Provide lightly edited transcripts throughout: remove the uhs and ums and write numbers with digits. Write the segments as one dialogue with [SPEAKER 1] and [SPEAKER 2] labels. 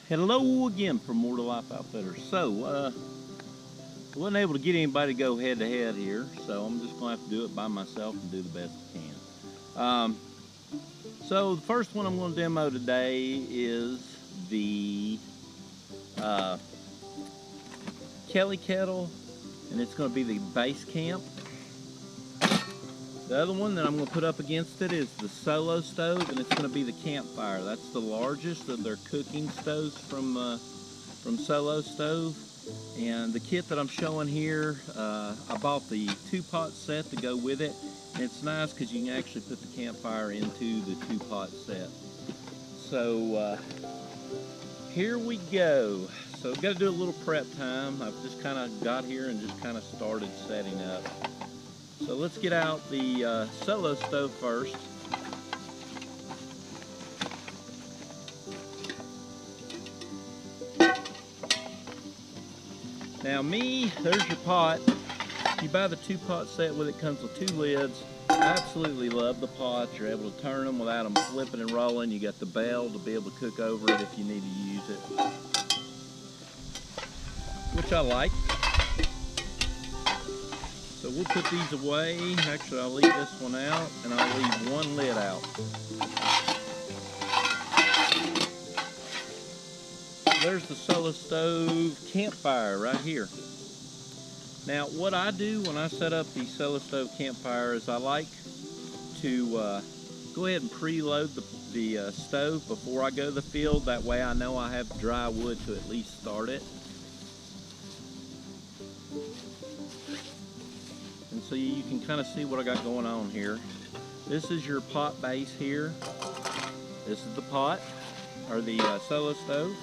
[SPEAKER 1] Hello again from More to Life Outfitters. I wasn't able to get anybody to go head to head here, so I'm just going to have to do it by myself and do the best I can. So the first one I'm going to demo today is the Kelly Kettle, and it's going to be the base camp. The other one that I'm going to put up against it is the Solo stove, and it's going to be the campfire. That's the largest of their cooking stoves from Solo stove. And the kit that I'm showing here, I bought the 2-pot set to go with it. And it's nice because you can actually put the campfire into the 2-pot set. So here we go. So I've got to do a little prep time. I've just kind of got here and just kind of started setting up. So let's get out the Solo stove first. Now there's your pot. You buy the 2-pot set with it, comes with 2 lids. I absolutely love the pots. You're able to turn them without them flipping and rolling. You got the bell to be able to cook over it if you need to use it, which I like. So we'll put these away. Actually, I'll leave this one out, and I'll leave one lid out. There's the Solo stove campfire right here. Now, what I do when I set up the Solo stove campfire is I like to go ahead and preload the stove before I go to the field. That way I know I have dry wood to at least start it. And so you can kind of see what I got going on here. This is your pot base here. This is the pot, or the Solo stove.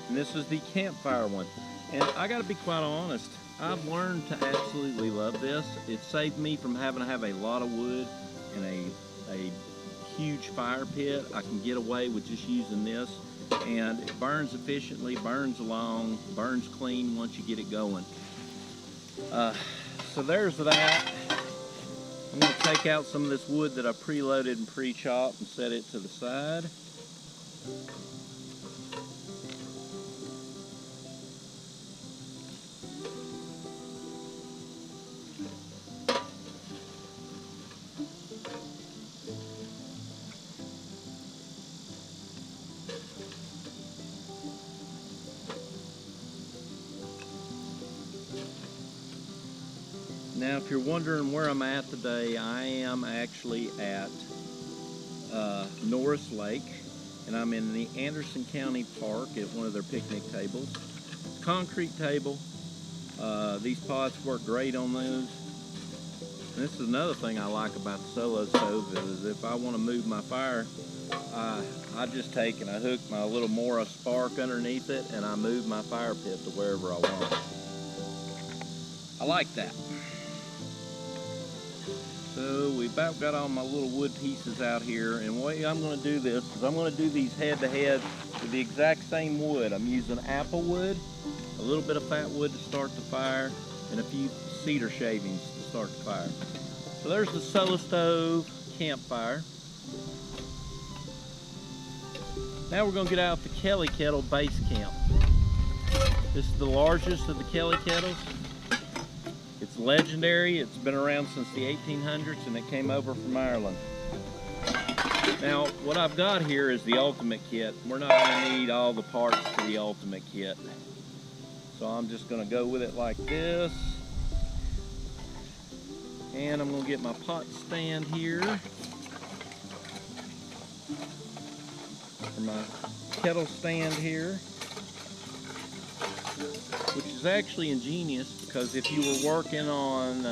[SPEAKER 1] And this is the campfire one. And I gotta be quite honest, I've learned to absolutely love this. It saved me from having to have a lot of wood and a huge fire pit. I can get away with just using this. And it burns efficiently, burns long, burns clean once you get it going. So there's that. I'm going to take out some of this wood that I preloaded and pre-chopped and set it to the side. Now, if you're wondering where I'm at today, I am actually at Norris Lake, and I'm in the Anderson County Park at one of their picnic tables. Concrete table. These pots work great on those. And this is another thing I like about the Solo stove is if I want to move my fire, I just take and I hook my little Mora spark underneath it, and I move my fire pit to wherever I want. I like that. So we about got all my little wood pieces out here, and the way I'm going to do this is I'm going to do these head to head with the exact same wood. I'm using apple wood, a little bit of fat wood to start the fire, and a few cedar shavings to start the fire. So there's the Solo stove campfire. Now we're going to get out the Kelly Kettle base camp. This is the largest of the Kelly Kettles. It's legendary. It's been around since the 1800s, and it came over from Ireland. Now, what I've got here is the ultimate kit. We're not going to need all the parts for the ultimate kit. So I'm just going to go with it like this. And I'm going to get my pot stand here. Or my kettle stand here. Which is actually ingenious because if you were working on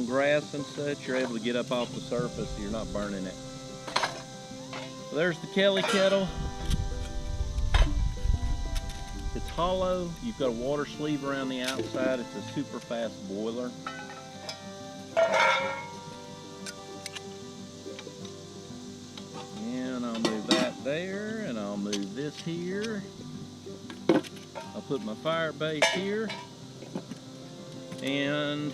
[SPEAKER 1] grass and such, you're able to get up off the surface so you're not burning it. So there's the Kelly Kettle. It's hollow. You've got a water sleeve around the outside. It's a super fast boiler. And I'll move that there, and I'll move this here. I'll put my fire base here, and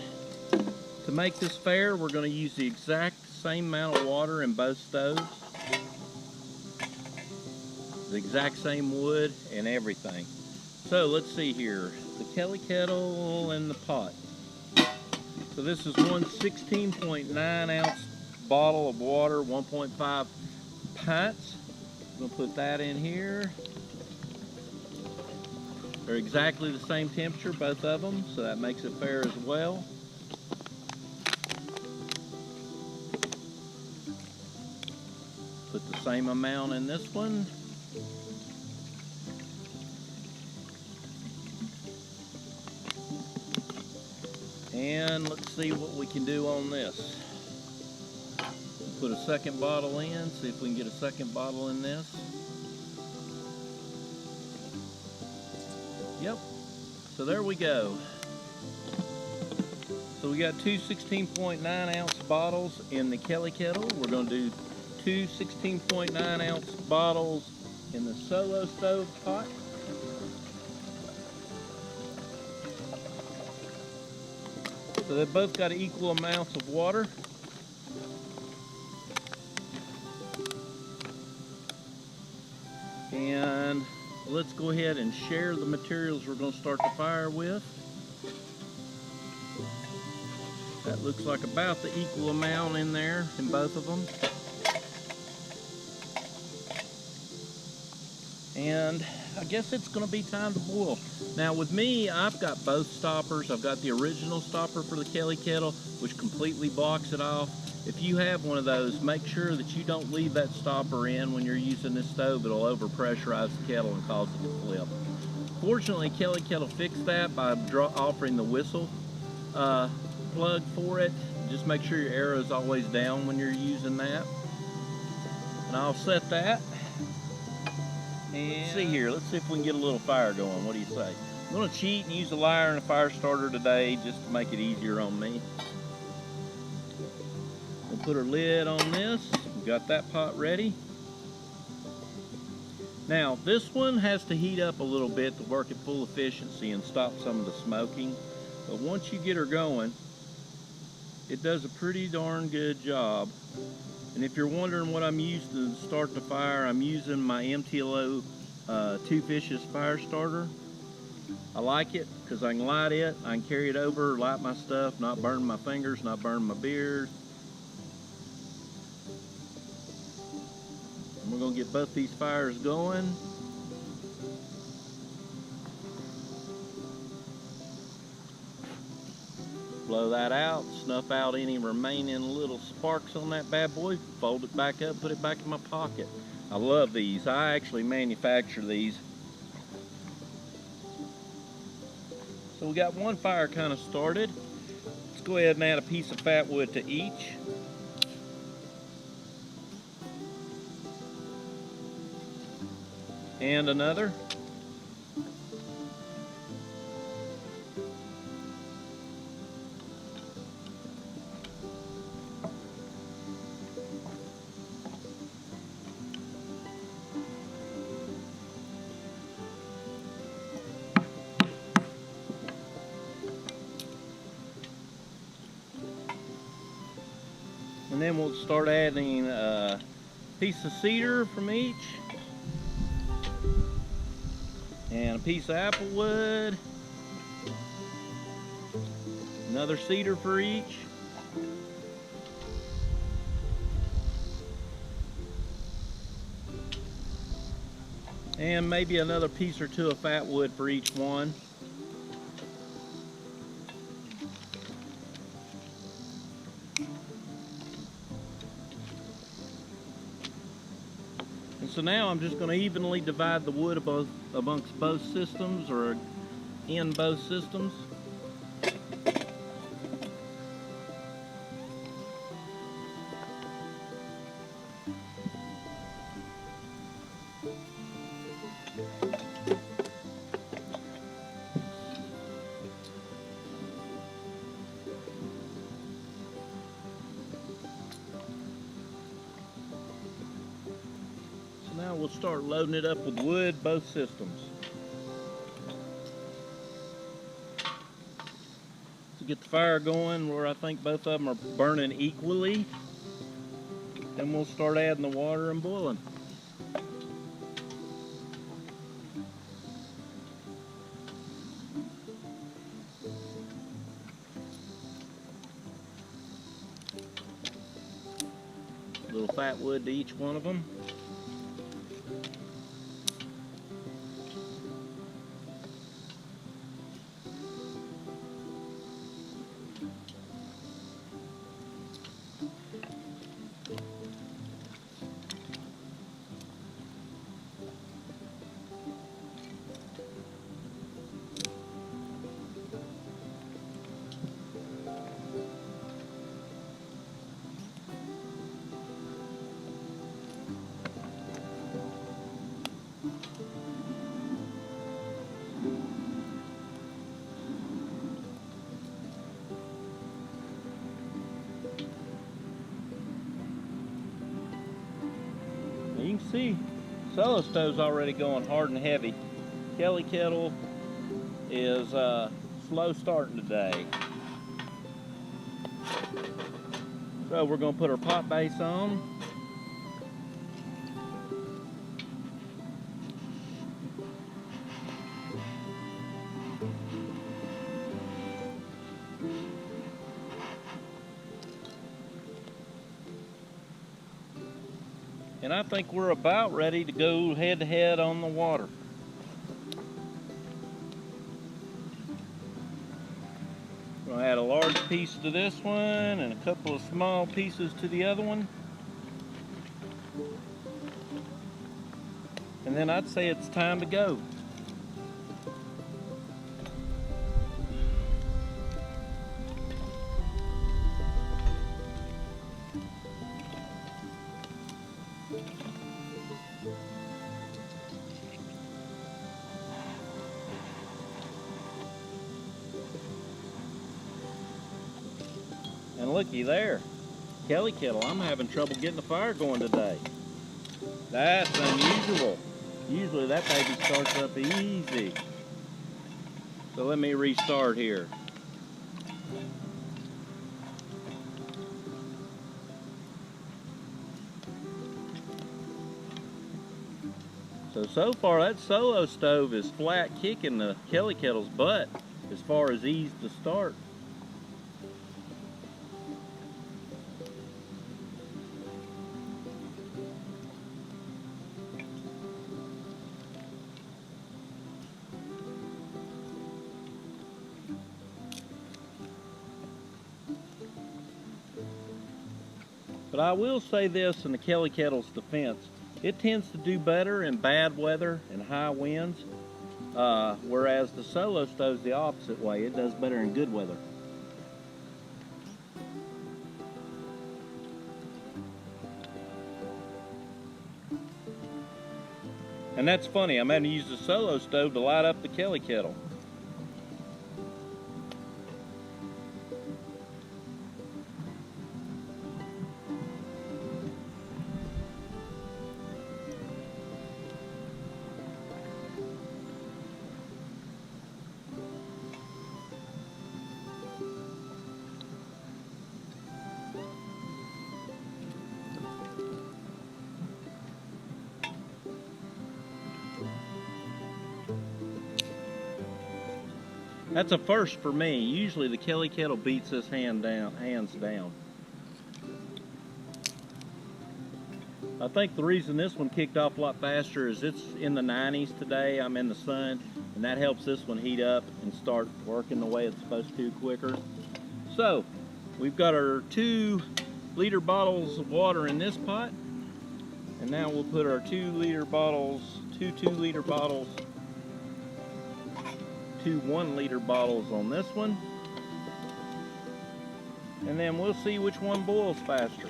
[SPEAKER 1] to make this fair, we're going to use the exact same amount of water in both stoves. the exact same wood and everything. So let's see here, the Kelly kettle and the pot. So this is one 16.9 ounce bottle of water, 1.5 pints. I'm gonna put that in here. They're exactly the same temperature, both of them, so that makes it fair as well. Put the same amount in this one. And let's see what we can do on this. Put a second bottle in, see if we can get a second bottle in this. Yep, so there we go. So we got two 16.9 ounce bottles in the Kelly kettle. We're going to do two 16.9 ounce bottles in the Solo stove pot. So they've both got equal amounts of water. And let's go ahead and share the materials we're going to start the fire with. That looks like about the equal amount in there in both of them. And I guess it's going to be time to boil. Now with me, I've got both stoppers. I've got the original stopper for the Kelly kettle, which completely blocks it off. If you have one of those, make sure that you don't leave that stopper in when you're using this stove. It'll overpressurize the kettle and cause it to flip. Fortunately, Kelly kettle fixed that by offering the whistle plug for it. Just make sure your arrow is always down when you're using that. And I'll set that. And let's see here, let's see if we can get a little fire going. What do you say? I'm going to cheat and use a lighter and a fire starter today just to make it easier on me. We'll put our lid on this. We've got that pot ready. Now this one has to heat up a little bit to work at full efficiency and stop some of the smoking. But once you get her going, it does a pretty darn good job. And if you're wondering what I'm using to start the fire, I'm using my MTLO Two Fishes fire starter. I like it because I can light it, I can carry it over, light my stuff, not burn my fingers, not burn my beard. And we're going to get both these fires going. Blow that out, snuff out any remaining little sparks on that bad boy, fold it back up, put it back in my pocket. I love these. I actually manufacture these. So we got one fire kind of started. Let's go ahead and add a piece of fat wood to each. And another. And then we'll start adding a piece of cedar from each, and a piece of apple wood, another cedar for each, and maybe another piece or two of fat wood for each one. So now I'm just going to evenly divide the wood amongst both systems, or in both systems. Now we'll start loading it up with wood, both systems. To get the fire going where I think both of them are burning equally, then we'll start adding the water and boiling. fat wood to each one of them. You can see Solo Stove's already going hard and heavy. Kelly Kettle is slow starting today. So we're going to put our pot base on. And I think we're about ready to go head to head on the water. We're going to add a large piece to this one and a couple of small pieces to the other one. And then I'd say it's time to go. And looky there, Kelly Kettle, I'm having trouble getting the fire going today. That's unusual. Usually that baby starts up easy. So let me restart here. So far that Solo Stove is flat kicking the Kelly Kettle's butt as far as ease to start. But I will say this in the Kelly Kettle's defense, it tends to do better in bad weather and high winds, whereas the Solo Stove's the opposite way. It does better in good weather. And that's funny, I'm having to use the Solo Stove to light up the Kelly Kettle. That's a first for me. Usually the Kelly Kettle beats this hands down. I think the reason this one kicked off a lot faster is it's in the 90s today. I'm in the sun, and that helps this one heat up and start working the way it's supposed to quicker. So, we've got our 2-liter bottles of water in this pot, and now we'll put our 2-liter bottles, two 2-liter bottles, 2 1-liter bottles on this one, and then we'll see which one boils faster.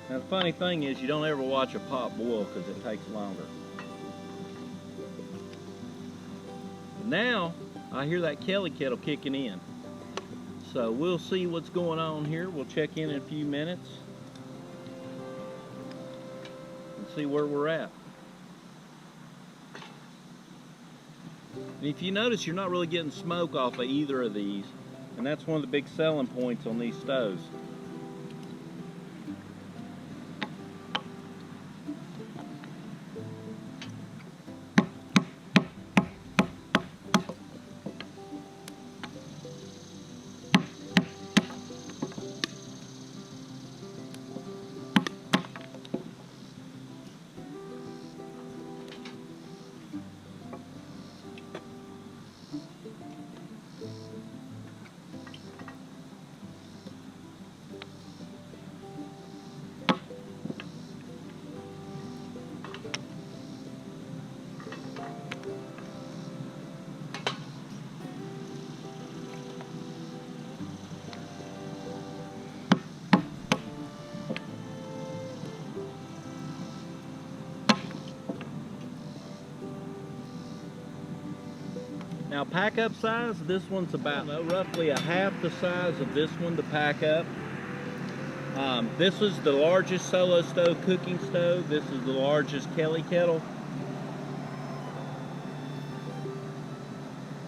[SPEAKER 1] Now the funny thing is you don't ever watch a pot boil because it takes longer. Now I hear that Kelly Kettle kicking in, so we'll see what's going on here. We'll check in a few minutes and see where we're at. And if you notice, you're not really getting smoke off of either of these, and that's one of the big selling points on these stoves. Now pack up size, this one's about roughly a half the size of this one to pack up. This is the largest Solo Stove cooking stove. This is the largest Kelly kettle.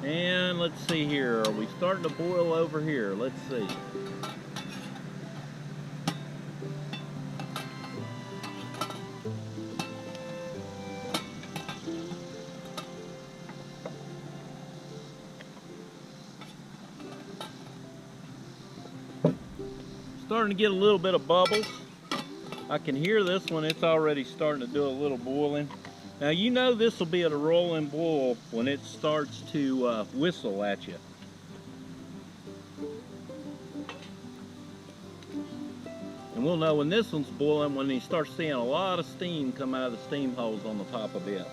[SPEAKER 1] And let's see here, are we starting to boil over here? Let's see. Starting to get a little bit of bubbles. I can hear this one, it's already starting to do a little boiling. Now you know this will be at a rolling boil when it starts to whistle at you. And we'll know when this one's boiling when you start seeing a lot of steam come out of the steam holes on the top of it.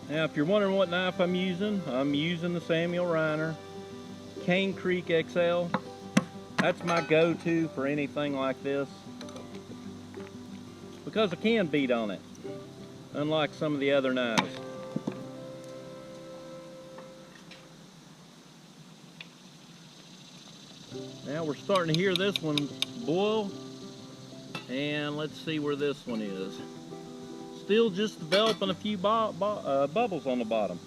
[SPEAKER 1] Now if you're wondering what knife I'm using the Samuel Reiner Cane Creek XL. That's my go-to for anything like this because I can beat on it, unlike some of the other knives. Now we're starting to hear this one boil, and let's see where this one is. Still just developing a few bubbles on the bottom.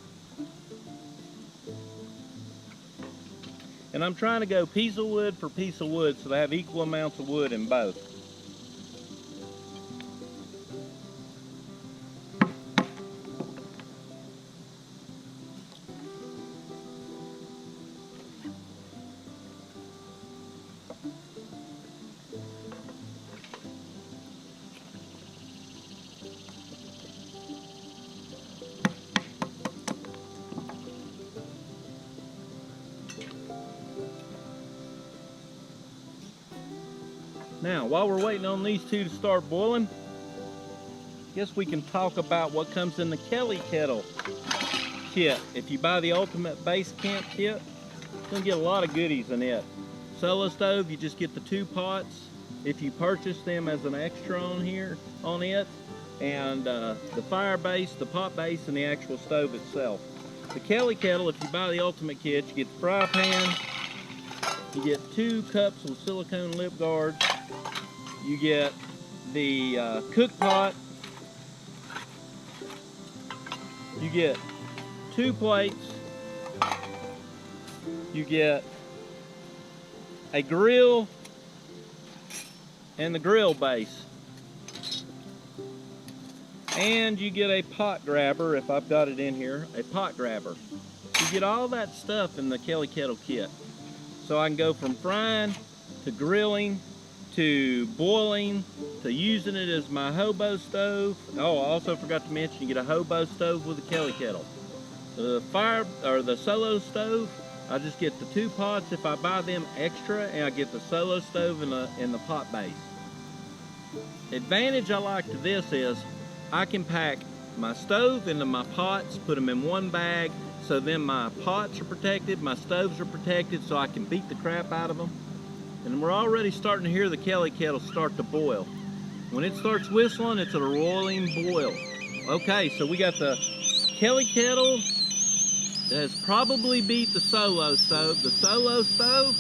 [SPEAKER 1] And I'm trying to go piece of wood for piece of wood so they have equal amounts of wood in both. Now, while we're waiting on these two to start boiling, I guess we can talk about what comes in the Kelly Kettle Kit. If you buy the Ultimate Base Camp Kit, you're going to get a lot of goodies in it. Solo Stove, you just get the 2 pots. If you purchase them as an extra on here, on it, and the fire base, the pot base, and the actual stove itself. The Kelly Kettle, if you buy the Ultimate Kit, you get the fry pan, you get 2 cups of silicone lip guards, you get the cook pot, you get 2 plates, you get a grill and the grill base, and you get a pot grabber. If I've got it in here, a pot grabber. You get all that stuff in the Kelly Kettle Kit. So I can go from frying to grilling to boiling to using it as my hobo stove. Oh, I also forgot to mention you get a hobo stove with a Kelly Kettle. The Solo Stove, I just get the 2 pots if I buy them extra, and I get the Solo Stove in the pot base. Advantage I like to this is I can pack my stove into my pots, put them in one bag, so then my pots are protected, my stoves are protected, so I can beat the crap out of them. And we're already starting to hear the Kelly Kettle start to boil. When it starts whistling, it's a rolling boil. Okay, so we got the Kelly Kettle that has probably beat the Solo Stove. The Solo Stove,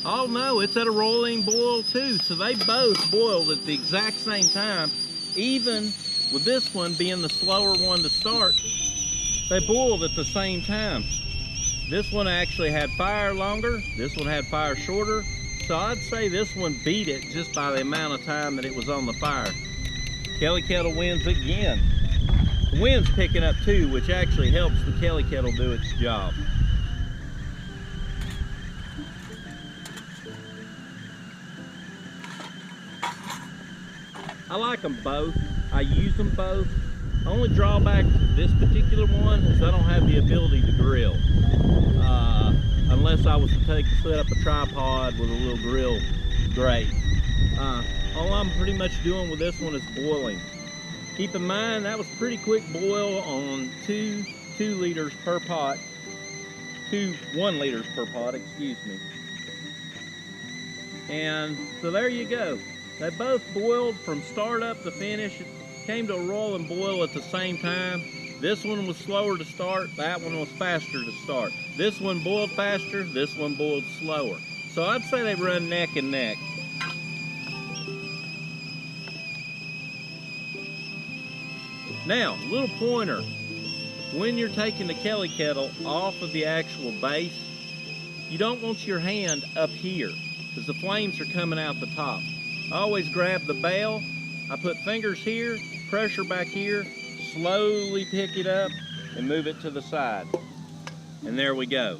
[SPEAKER 1] oh no, it's at a rolling boil too. So they both boiled at the exact same time. Even with this one being the slower one to start, they boiled at the same time. This one actually had fire longer, this one had fire shorter. So I'd say this one beat it just by the amount of time that it was on the fire. Kelly Kettle wins again. The wind's picking up too, which actually helps the Kelly Kettle do its job. I like them both. I use them both. Only drawback to this particular one is I don't have the ability to grill. Unless I was to set up a tripod with a little grill grate. All I'm pretty much doing with this one is boiling. Keep in mind that was pretty quick boil on 2 liters per pot. 1 liters per pot, excuse me. And so there you go. They both boiled from start up to finish. It came to a rolling boil at the same time. This one was slower to start, that one was faster to start. This one boiled faster, this one boiled slower. So I'd say they run neck and neck. Now, little pointer. When you're taking the Kelly kettle off of the actual base, you don't want your hand up here because the flames are coming out the top. I always grab the bell, I put fingers here, pressure back here, slowly pick it up and move it to the side. And there we go.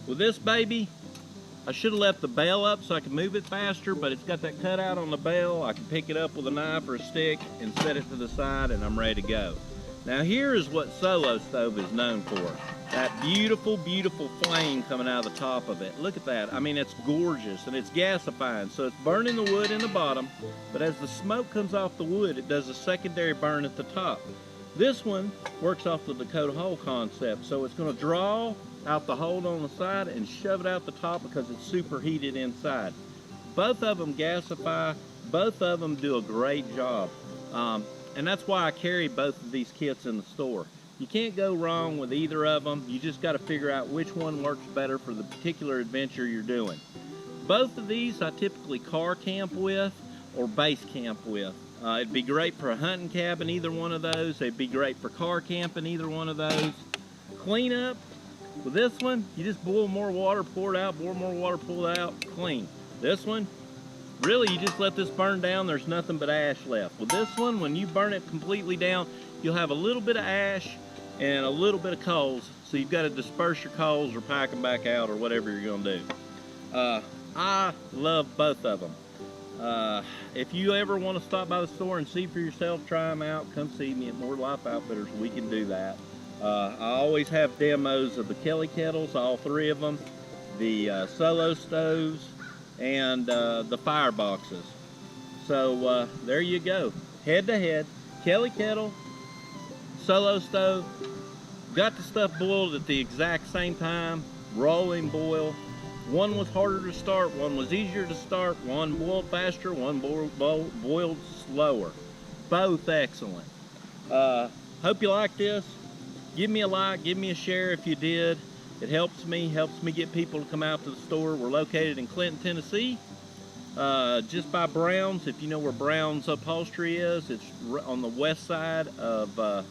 [SPEAKER 1] With this baby, I should have left the bell up so I could move it faster, but it's got that cutout on the bell. I can pick it up with a knife or a stick and set it to the side and I'm ready to go. Now here is what Solo Stove is known for. That beautiful, beautiful flame coming out of the top of it. Look at that. I mean, it's gorgeous and it's gasifying. So it's burning the wood in the bottom, but as the smoke comes off the wood, it does a secondary burn at the top. This one works off the Dakota hole concept. So it's gonna draw out the hole on the side and shove it out the top because it's superheated inside. Both of them gasify, both of them do a great job. And that's why I carry both of these kits in the store. You can't go wrong with either of them. You just got to figure out which one works better for the particular adventure you're doing. Both of these I typically car camp with or base camp with. It'd be great for a hunting cabin, either one of those. It'd be great for car camping, either one of those. Clean up. With this one, you just boil more water, pour it out, boil more water, pull it out, clean. This one, really you just let this burn down, there's nothing but ash left. With this one, when you burn it completely down, you'll have a little bit of ash and a little bit of coals, so you've got to disperse your coals or pack them back out or whatever you're going to do. I love both of them. If you ever want to stop by the store and see for yourself, try them out, come see me at More Life Outfitters. We can do that. I always have demos of the Kelly kettles, all three of them, the Solo stoves, and the fire boxes. So there you go, head to head, Kelly kettle, Solo stove. Got the stuff boiled at the exact same time, rolling boil. One was harder to start, one was easier to start, one boiled faster, one boiled slower. Both excellent. Hope you like this. Give me a like, give me a share if you did. It helps me get people to come out to the store. We're located in Clinton, Tennessee, just by Brown's. If you know where Brown's Upholstery is, it's on the west side of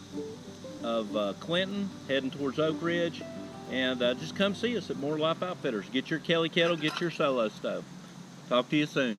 [SPEAKER 1] Clinton, heading towards Oak Ridge. And just come see us at More Life Outfitters. Get your Kelly kettle, get your Solo stove. Talk to you soon.